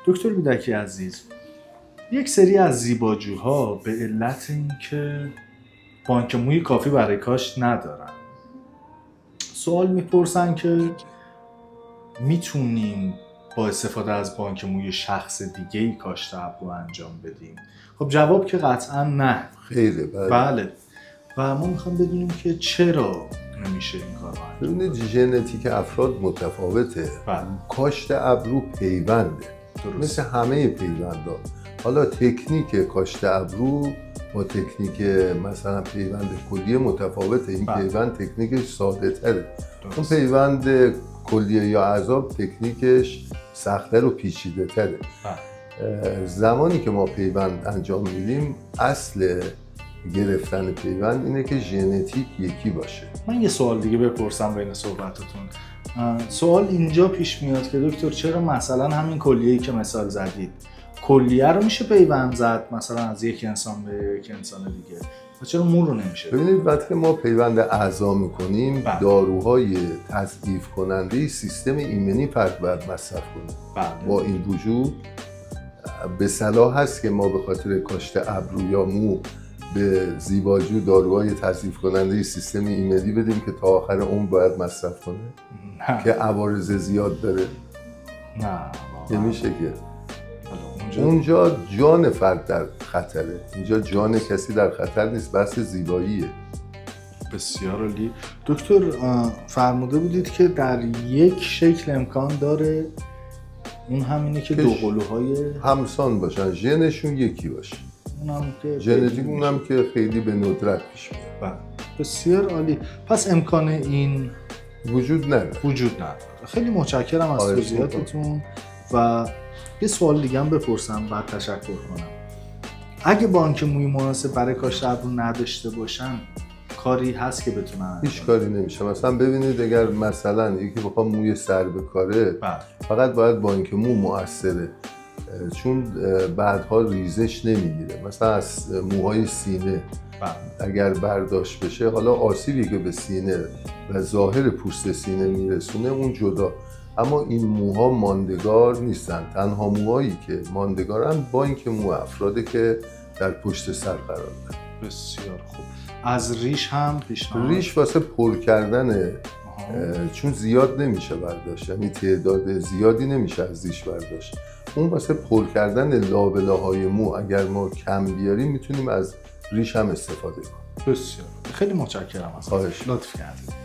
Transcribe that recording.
دکتر بیدکی عزیز، یک سری از زیباجوها به علت اینکه بانک موی کافی برای کاشت ندارن سوال میپرسن که میتونیم با استفاده از بانک موی شخص دیگه‌ای کاشت ابرو انجام بدیم؟ خب جواب که قطعا نه. خیلی بله. و ما میخوام بدونیم که چرا نمیشه این کار رو انجام بدیم. ژنتیک افراد متفاوته. کاشت ابرو پیونده، مثل همه پیوندها. حالا تکنیک کاشت ابرو با تکنیک مثلا پیوند کلیه متفاوته. این پیوند تکنیکش ساده تره. اون پیوند کلیه یا عضاب تکنیکش سخت‌تر و پیچیده تره. زمانی که ما پیوند انجام میدیم اصل گرفتن پیوند اینه که ژنتیک یکی باشه. من یه سوال دیگه بپرسم بین صحبتتون. سوال اینجا پیش میاد که دکتر چرا مثلا همین کلیه‌ای که مثال زدید کلیه رو میشه پیوند زد مثلا از یک انسان به یک انسان دیگه و چرا مو رو نمیشه؟ ببینید وقتی ما پیوند اعضا میکنیم داروهای تضعیف کننده سیستم ایمنی فرد باید مصرف کنیم. با این وجود به صلاح هست که ما به خاطر کاشت ابرو یا مو به زیباجو داروهای تضعیف کننده سیستم ایمنی بدیم که تا آخر عمر باید مصرف کنه که عوارض زیاد داره؟ نه نمیشه که. اونجا جان فرد در خطره، اینجا جان کسی در خطر نیست، بحث زیباییه. بسیار عالی. دکتر فرموده بودید که در یک شکل امکان داره، اون همینه که دو قلوهای همسان باشن، ژنشون یکی باشه. ژنتیک اونم که خیلی به ندرت پیش میاد. بسیار عالی. پس امکان این وجود نداره. خیلی متشکرم از توضیحاتتون و یه سوال دیگه هم بپرسم بعد تشکر کنم. اگه بانک موی مناسب برای کاشت ابرو نداشته باشن کاری هست که بتونن؟ هیچ کاری نمیشه. مثلا ببینید اگر مثلا یکی بخواد موی سر بکاره فقط باید بانک مو مؤثره، چون بعدها ریزش نمیگیره. مثلا از موهای سینه اگر برداشت بشه، حالا آسیبی که به سینه و ظاهر پوست سینه میرسونه اون جدا، اما این موها ماندگار نیستن. تنها موهایی که ماندگارن بانک مو افراده که در پشت سر قرار دارن. بسیار خوب. از ریش هم پیشنهاد؟ ریش واسه پر کردن چون زیاد نمیشه برداشت، یعنی تعداد زیادی نمیشه از ریش برداشت. اون واسه پر کردن لابلاهای مو اگر ما کم بیاریم میتونیم از ریش هم استفاده کنیم. بسیار. خیلی متشکرم از لطف کردید.